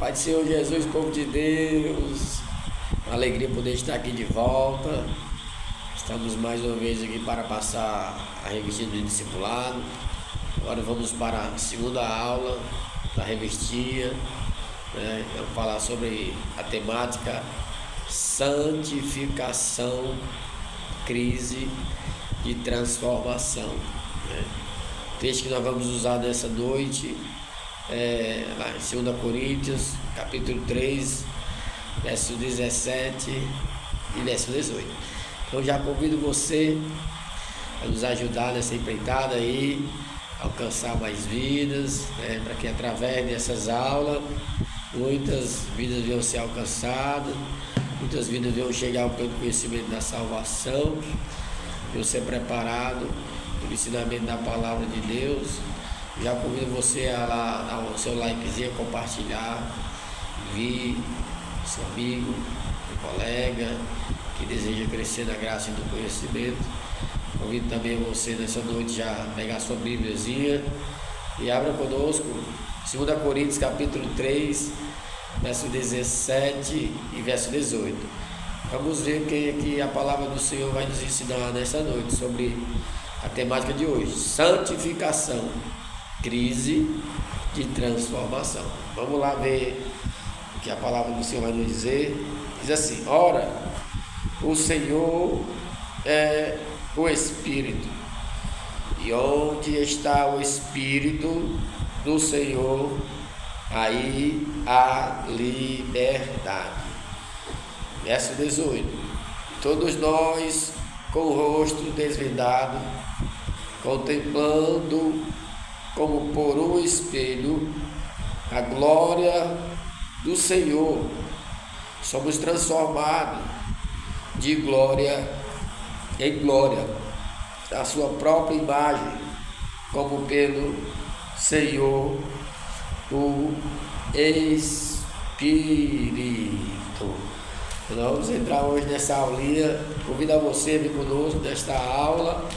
Pai do Senhor Jesus, povo de Deus, uma alegria poder estar aqui de volta. Estamos mais uma vez aqui para passar a revista do discipulado. Agora vamos para a segunda aula da revistinha, né? Vamos falar sobre a temática santificação, crise de transformação, né? O texto que nós vamos usar nessa noite lá em 2 Coríntios, capítulo 3, verso 17 e verso 18. Então já convido você a nos ajudar nessa empreitada aí, alcançar mais vidas, né? Para que através dessas aulas muitas vidas venham ser alcançadas, muitas vidas venham chegar ao pleno conhecimento da salvação, venham ser preparados pelo ensinamento da palavra de Deus. Já convido você a lá dar o seu likezinho, compartilhar, envie seu amigo, seu colega que deseja crescer na graça e no conhecimento. Convido também você nessa noite já a pegar sua Bíbliazinha e abra conosco 2 Coríntios capítulo 3, verso 17 e verso 18. Vamos ver o que a palavra do Senhor vai nos ensinar nessa noite sobre a temática de hoje: santificação, crise de transformação. Vamos lá ver o que a palavra do Senhor vai nos dizer. Diz assim: ora, o Senhor é o Espírito, e onde está o Espírito do Senhor, aí há liberdade. Verso 18: todos nós, com o rosto desvendado, contemplando como por um espelho a glória do Senhor, somos transformados de glória em glória, a sua própria imagem, como pelo Senhor, o Espírito. Nós vamos entrar hoje nessa aulinha. Convido a você a vir conosco nesta aula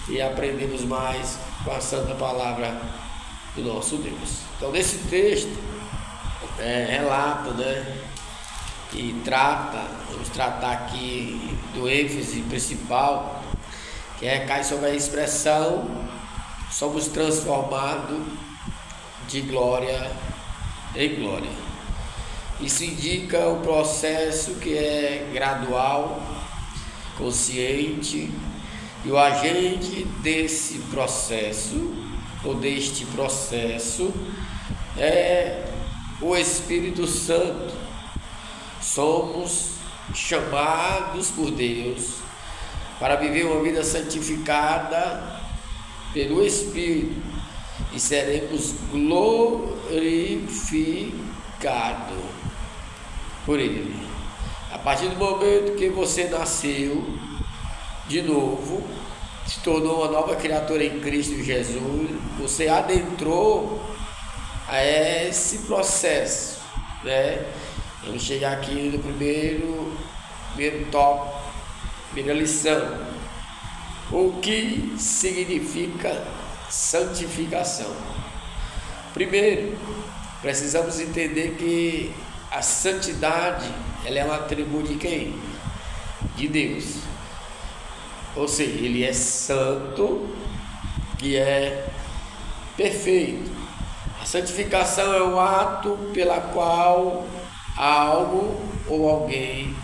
e aprendermos mais com a santa palavra do nosso Deus. Então, nesse texto relata, né, e vamos tratar aqui do ênfase principal, que recai sobre a expressão somos transformados de glória em glória. Isso indica o processo que é gradual, consciente, e o agente desse processo, ou deste processo, é o Espírito Santo. Somos chamados por Deus para viver uma vida santificada pelo Espírito e seremos glorificados por Ele. A partir do momento que você nasceu de novo, se tornou uma nova criatura em Cristo Jesus, você adentrou a esse processo, né? Vamos chegar aqui no primeiro tópico, primeira lição: o que significa santificação. Primeiro, precisamos entender que a santidade, ela é um atributo de quem? De Deus. Ou seja, Ele é santo e é perfeito. A santificação é o ato pela qual algo ou alguém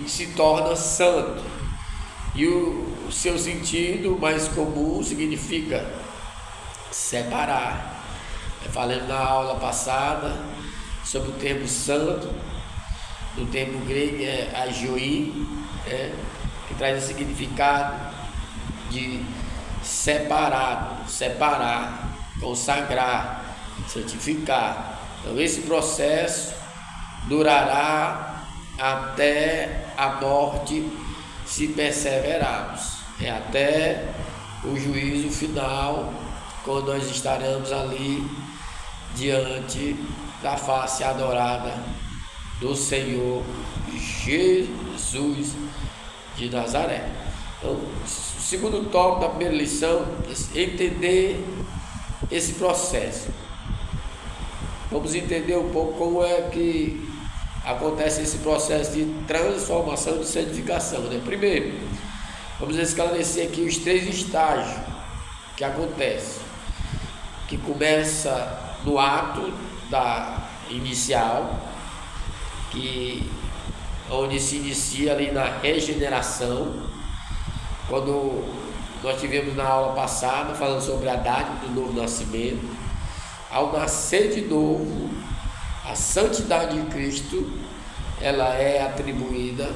se torna santo. E o seu sentido mais comum significa separar. Falando na aula passada sobre o termo santo, no termo grego é agioi, que traz o significado de separado, separar, consagrar, santificar. Então esse processo durará até a morte, se perseverarmos, até o juízo final, quando nós estaremos ali diante da face adorada do Senhor Jesus de Nazaré. Então, o segundo tópico da primeira lição é entender esse processo. vamos entender um pouco como é que acontece esse processo de transformação, de santificação, né? Primeiro, vamos esclarecer aqui os 3 estágios que acontecem, que começa no ato inicial, onde se inicia ali na regeneração, quando nós tivemos na aula passada falando sobre a dádiva do novo nascimento. Ao nascer de novo, a santidade de Cristo, ela é atribuída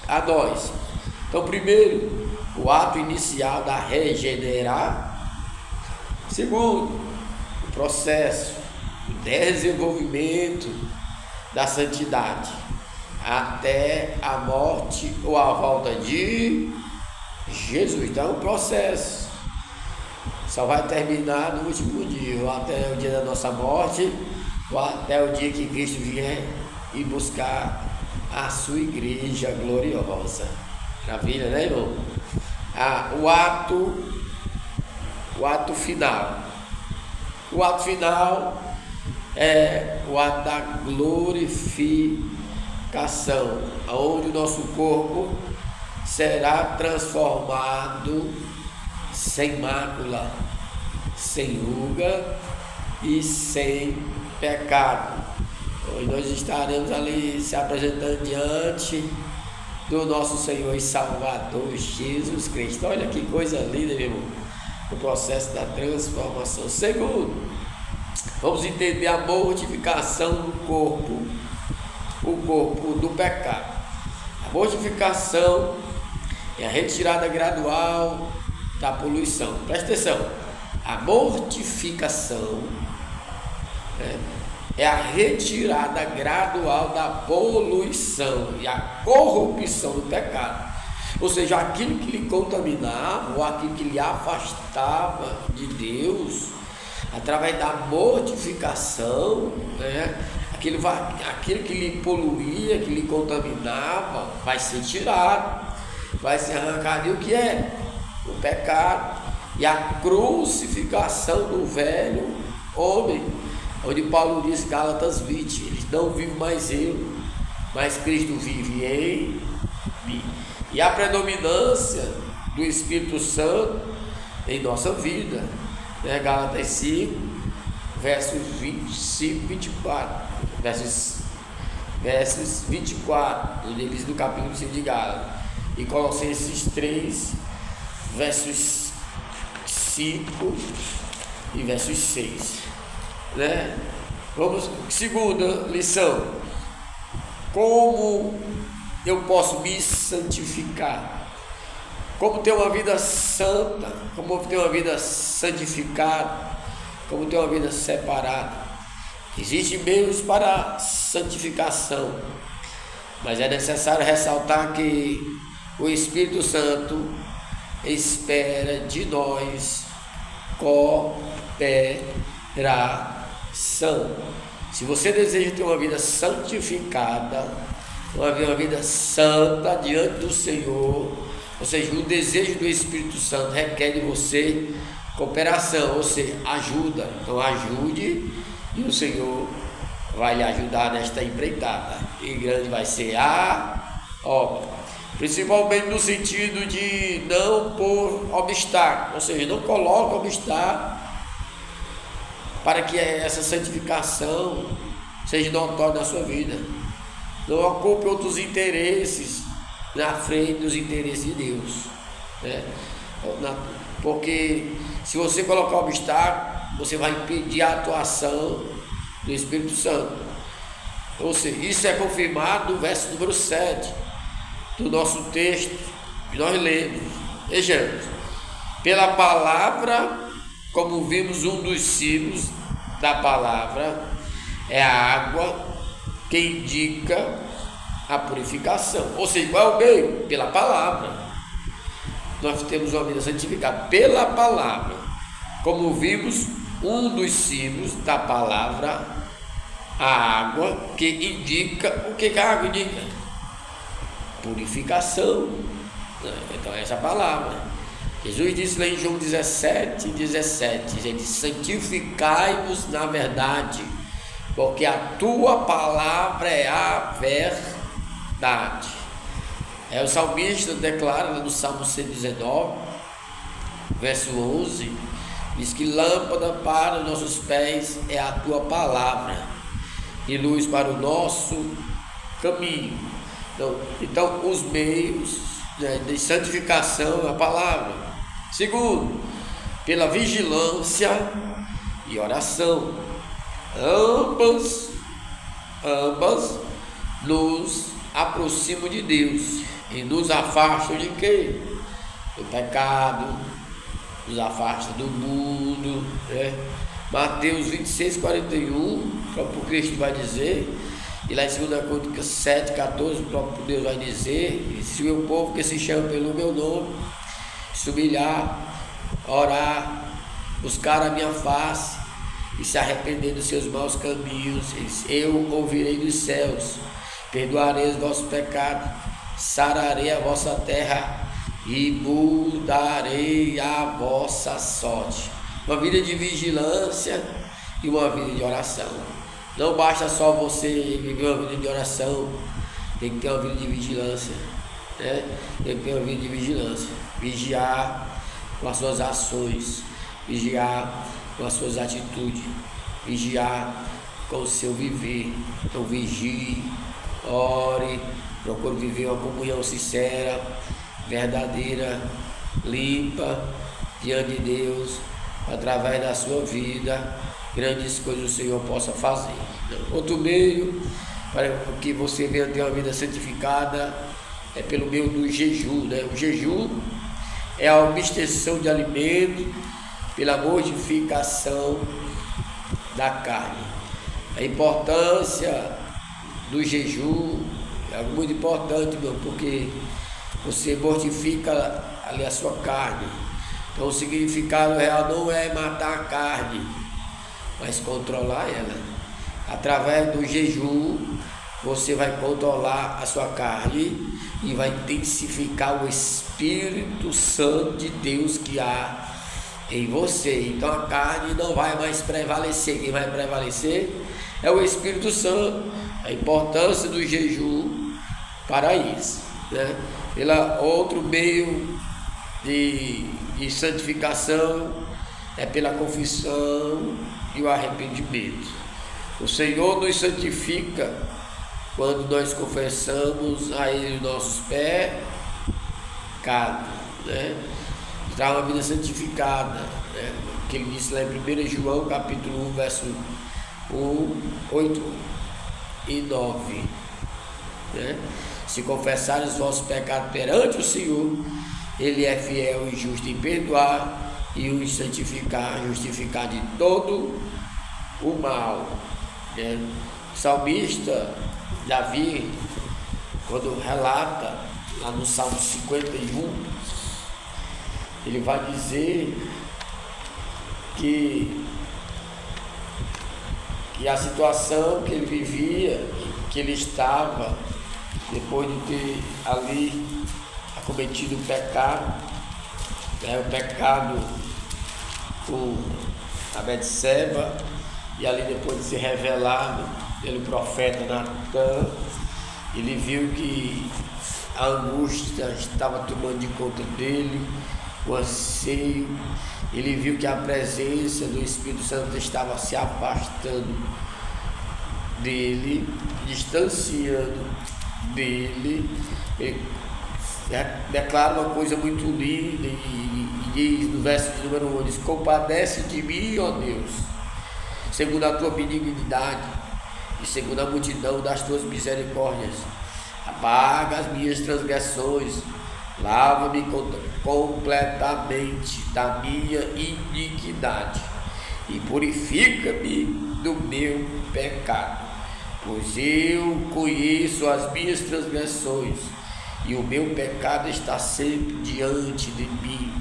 a nós. Então, primeiro, o ato inicial da regenerar. Segundo, o processo, o desenvolvimento da santidade até a morte ou a volta de Jesus. Então, é um processo. Só vai terminar no último dia, ou até o dia da nossa morte, ou até o dia que Cristo vier e buscar a sua igreja gloriosa. Maravilha, né, irmão? O ato final. O ato final é o ato da glorificação, onde o nosso corpo será transformado sem mácula, sem ruga e sem pecado. Hoje nós estaremos ali se apresentando diante do nosso Senhor e Salvador Jesus Cristo. Olha que coisa linda, meu irmão, o processo da transformação. Segundo, vamos entender a mortificação do corpo, o corpo do pecado. A mortificação é a retirada gradual da poluição. Presta atenção, a mortificação é a retirada gradual da poluição e a corrupção do pecado. Ou seja, aquilo que lhe contaminava ou aquilo que lhe afastava de Deus, através da mortificação, aquilo que lhe poluía, que lhe contaminava, vai ser tirado, vai ser arrancado. E o que é? O pecado e a crucificação do velho homem, onde Paulo diz, Gálatas 20, eles não vivem mais eu, mas Cristo vive em mim. E a predominância do Espírito Santo em nossa vida, né? Gálatas 5, versos 25 e 24, versos 24, ele diz no capítulo 5 de Gálatas, e Colossenses 3, versos 5 e versos 6, né? Vamos, segunda lição, como eu posso me santificar, como ter uma vida santa, como ter uma vida santificada, como ter uma vida separada. Existem meios para santificação, mas é necessário ressaltar que o Espírito Santo espera de nós cooperação. Se você deseja ter uma vida santificada, uma vida santa diante do Senhor, ou seja, o desejo do Espírito Santo requer de você cooperação, ou seja, ajuda. Então ajude e o Senhor vai lhe ajudar nesta empreitada, e grande vai ser a obra, principalmente no sentido de não pôr obstáculo, ou seja, não coloque obstáculo para que essa santificação seja notória na sua vida. Não ocupe outros interesses na frente dos interesses de Deus, né? Porque se você colocar obstáculo, você vai impedir a atuação do Espírito Santo. Ou seja, isso é confirmado no verso número 7 do nosso texto que nós lemos. Vejamos, pela palavra, como vimos, um dos símbolos da palavra é a água, que indica a purificação. Ou seja, qual é o meio? Pela palavra. Nós temos uma vida santificada pela palavra. Como vimos, um dos símbolos da palavra, a água, que indica, o que a água indica? Purificação. Então essa palavra, Jesus disse lá em João 17, ele diz, santificai-vos na verdade. porque a tua palavra é a verdade. O salmista declara no Salmo 119, verso 11, diz que lâmpada para os nossos pés é a tua palavra e luz para o nosso caminho. Então os meios, né, de santificação é a palavra. Segundo, pela vigilância e oração. Ambas nos aproximam de Deus e nos afastam de quê? Do pecado, nos afasta do mundo, né? Mateus 26:41, o próprio Cristo vai dizer, e lá em 2 Crônicas 7:14, o próprio Deus vai dizer: se o meu povo que se chama pelo meu nome se humilhar, orar, buscar a minha face e se arrepender dos seus maus caminhos, eu ouvirei dos céus, perdoarei os vossos pecados, sararei a vossa terra e mudarei a vossa sorte. Uma vida de vigilância e uma vida de oração. Não basta só você viver uma vida de oração, tem que ter uma vida de vigilância, né? Tem que ter uma vida de vigilância, vigiar com as suas ações, vigiar com as suas atitudes, vigiar com o seu viver. Então vigie, ore, procure viver uma comunhão sincera, verdadeira, limpa diante de Deus. Através da sua vida, grandes coisas o Senhor possa fazer. Outro meio para que você venha ter uma vida santificada é pelo meio do jejum, né? O jejum é a abstenção de alimento pela mortificação da carne. A importância do jejum é muito importante, meu, porque você mortifica ali a sua carne. Então o significado real não é matar a carne, mas controlar ela. Através do jejum você vai controlar a sua carne e vai intensificar o Espírito Santo de Deus que há em você. Então a carne não vai mais prevalecer. Quem vai prevalecer é o Espírito Santo. A importância do jejum para isso, né? Pela outro meio de santificação é pela confissão e o arrependimento. O Senhor nos santifica quando nós confessamos a Ele os nossos pecados, né? Traz uma vida santificada, né? Que Ele disse lá em 1 João capítulo 1, verso 1, 8 e 9, né? Se confessarem os vossos pecados perante o Senhor, Ele é fiel e justo em perdoar e os santificar, justificar de todo o mal, né? O salmista Davi, quando relata lá no Salmo 51, ele vai dizer que a situação que ele vivia, que ele estava, depois de ter ali cometido o pecado, né, o pecado com a Betseba, e ali depois de ser revelado pelo profeta Natan, ele viu que a angústia estava tomando de conta dele, o anseio, ele viu que a presença do Espírito Santo estava se afastando dele, distanciando dele. Ele declara uma coisa muito linda e diz no verso de número 1, diz: compadece de mim, ó Deus, segundo a tua benignidade e segundo a multidão das tuas misericórdias, apaga as minhas transgressões, lava-me completamente da minha iniquidade e purifica-me do meu pecado, pois eu conheço as minhas transgressões e o meu pecado está sempre diante de mim.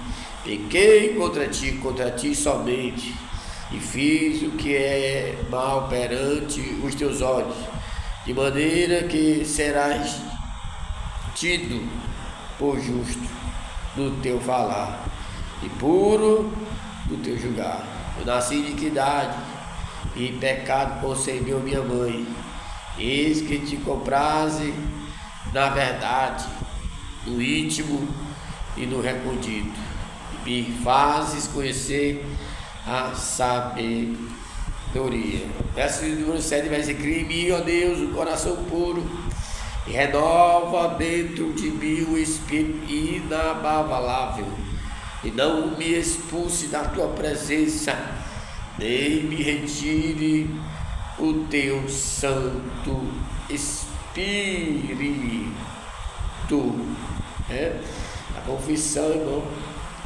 Pequei contra ti somente, e fiz o que é mal perante os teus olhos, de maneira que serás tido por justo no teu falar e puro no teu julgar. Eu nasci de iniquidade, e pecado concebeu minha mãe. Eis que te compraze na verdade, no íntimo e no recôndito, e me fazes conhecer a sabedoria. Verso número 7 vai dizer: cria em mim, ó Deus, um coração puro, e renova dentro de mim o espírito inabalável, e não me expulse da tua presença, nem me retire o teu Santo Espírito. A confissão, irmão,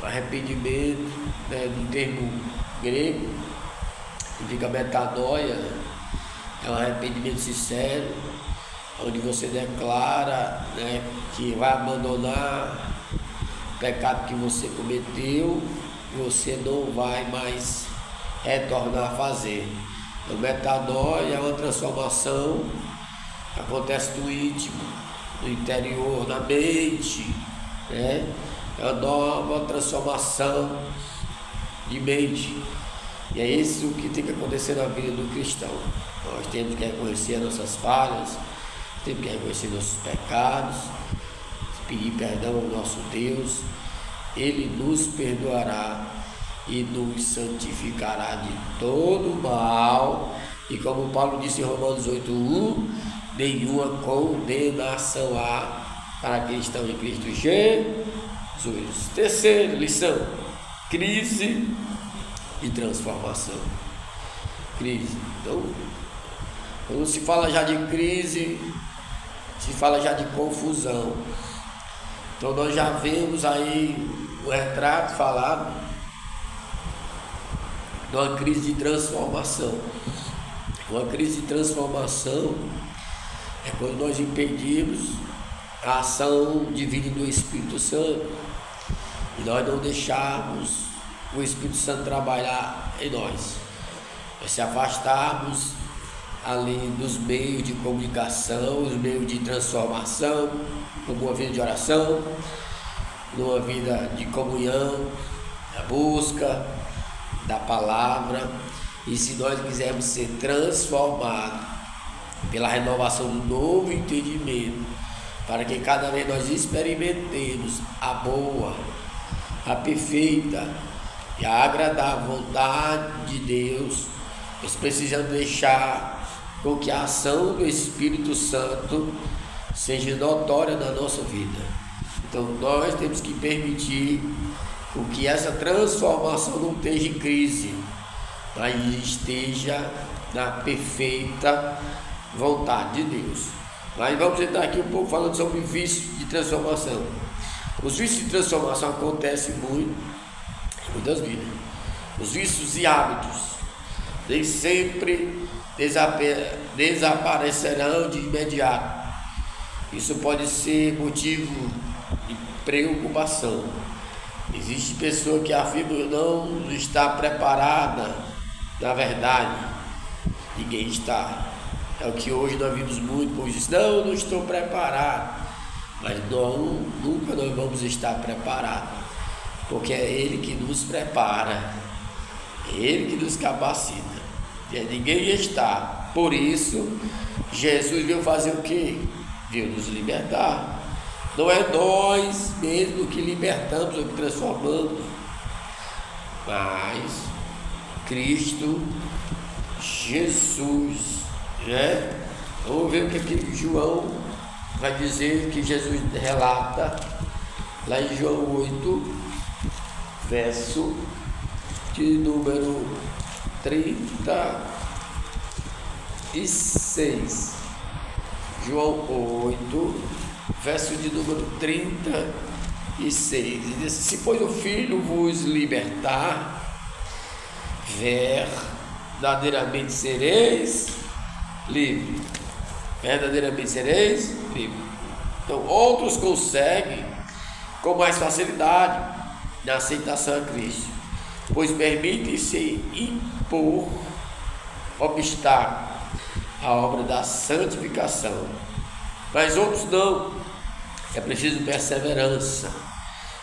o arrependimento, do termo grego, significa metanoia, é um arrependimento sincero, onde você declara, que vai abandonar o pecado que você cometeu e você não vai mais retornar a fazer. Então, metanoia é uma transformação que acontece no íntimo, no interior, na mente, é uma nova transformação de mente. E é isso que tem que acontecer na vida do cristão. Nós temos que reconhecer as nossas falhas, temos que reconhecer nossos pecados, pedir perdão ao nosso Deus. Ele nos perdoará e nos santificará de todo mal. E como Paulo disse em Romanos 8:1, nenhuma condenação há para aqueles que estão em Cristo Jesus. Terceira lição: crise e transformação. Crise. Então, quando se fala já de crise, se fala já de confusão. Então nós já vemos aí o retrato falado de uma crise de transformação. Uma crise de transformação é quando nós impedimos a ação divina do Espírito Santo e nós não deixarmos o Espírito Santo trabalhar em nós. Nós se afastarmos ali dos meios de comunicação, os meios de transformação, como uma vida de oração, numa vida de comunhão, a busca da palavra. E se nós quisermos ser transformados pela renovação do novo entendimento, para que cada vez nós experimentemos a boa, a perfeita e a agradável vontade de Deus, nós precisamos deixar com que a ação do Espírito Santo seja notória na nossa vida. Então nós temos que permitir com que essa transformação não esteja em crise, mas esteja na perfeita vontade de Deus. Mas vamos entrar aqui um pouco falando sobre vícios de transformação. Os vícios de transformação acontecem muito em muitas vidas. Os vícios e hábitos nem sempre desaparecerão de imediato. Isso pode ser motivo de preocupação. Existe pessoa que afirma que não está preparada. Na verdade, ninguém está. É o que hoje nós vimos muito, pois diz: não estou preparado. Mas nunca nós vamos estar preparados, porque é Ele que nos prepara, é Ele que nos capacita. Ninguém está. Por isso, Jesus veio fazer o quê? Veio nos libertar. Não é nós mesmos que libertamos ou que transformamos, mas Cristo Jesus, Vamos ver o que aqui João vai dizer, que Jesus relata lá em João 8, verso de número 36. João 8, verso de número 36. Ele diz: se pois o Filho vos libertar, verdadeiramente sereis livres. Verdadeiramente sereis livres. Então outros conseguem com mais facilidade na aceitação a Cristo, pois permitem-se impor obstáculo à obra da santificação, mas outros não. É preciso perseverança.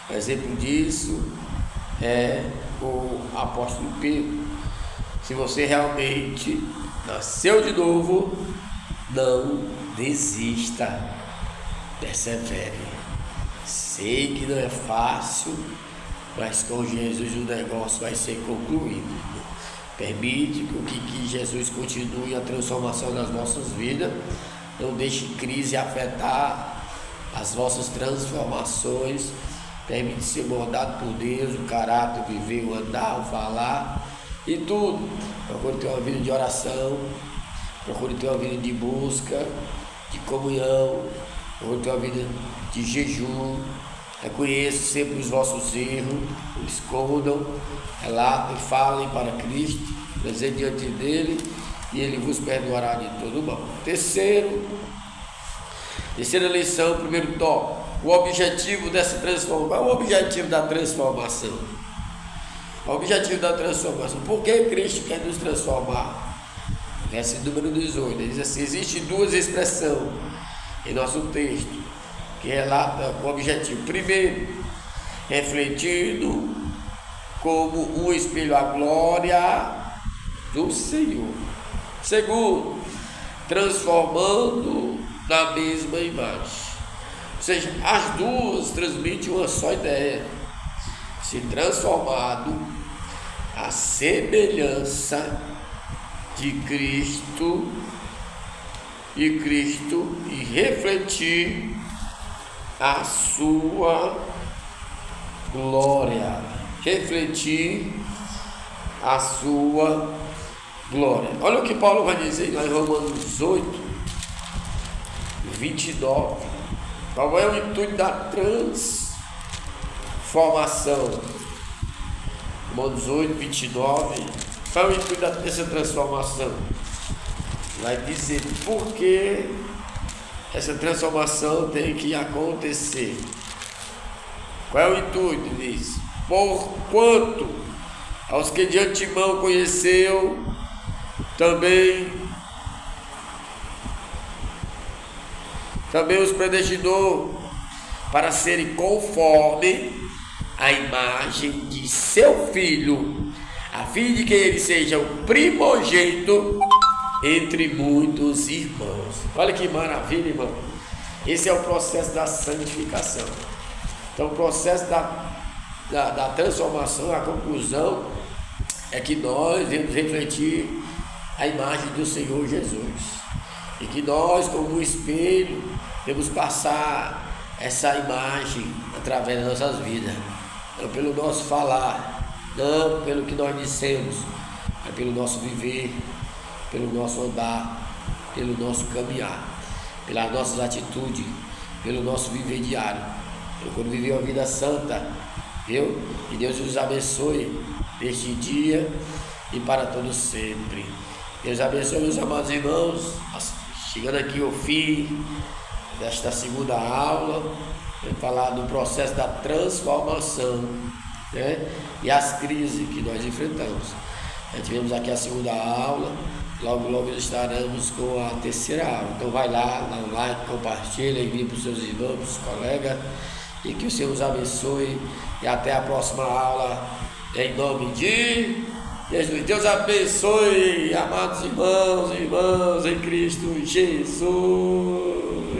Um exemplo disso é o apóstolo Pedro. Se você realmente nasceu de novo, não desista, persevere. Sei que não é fácil, mas com Jesus o negócio vai ser concluído. Permite que Jesus continue a transformação das nossas vidas. Não deixe crise afetar as vossas transformações. Permite ser moldado por Deus, o caráter, o viver, o andar, o falar e tudo. Procure ter uma vida de oração, procure ter uma vida de busca, de comunhão, procure ter uma vida de jejum. Reconheçam sempre os vossos erros, escondam, relatem, falem para Cristo, presente diante dele, e ele vos perdoará de todo mal. Terceira lição, primeiro tópico, o objetivo dessa transformação. Qual é o objetivo da transformação? O objetivo da transformação. Por que Cristo quer nos transformar? Verso número 18, ele diz assim: existem duas expressões em nosso texto que relata o objetivo. Primeiro, refletindo como um espelho a glória do Senhor. Segundo, transformando na mesma imagem. Ou seja, as duas transmitem uma só ideia: ser transformado à semelhança de Cristo e refletir a sua glória. Refletir a sua glória. Olha o que Paulo vai dizer lá em Romanos 8, 29. Qual é o intuito da transformação? Romanos 8, 29. Qual é o intuito dessa transformação? Vai dizer por que essa transformação tem que acontecer. Qual é o intuito? Diz: porquanto aos que de antemão conheceu, também os predestinou para serem conforme a imagem de seu Filho, a fim de que ele seja o primogênito entre muitos irmãos. Olha que maravilha, irmão. Esse é o processo da santificação. Então, o processo da transformação, a conclusão é que nós devemos refletir a imagem do Senhor Jesus, e que nós, como um espelho, devemos passar essa imagem através das nossas vidas, não pelo nosso falar, não pelo que nós dissemos, mas pelo nosso viver, pelo nosso andar, pelo nosso caminhar, pelas nossas atitudes, pelo nosso viver diário. Procure viver uma vida santa, viu? Que Deus nos abençoe neste dia e para todos sempre. Deus abençoe, meus amados irmãos. Chegando aqui ao fim desta segunda aula, vou falar do processo da transformação, né? E as crises que nós enfrentamos. Tivemos aqui a segunda aula, logo estaremos com a terceira aula. Então vai lá, dá um like, compartilha, envie para os seus irmãos, para os colegas, e que o Senhor os abençoe, e até a próxima aula, em nome de Jesus. Deus abençoe, amados irmãos e irmãs em Cristo Jesus.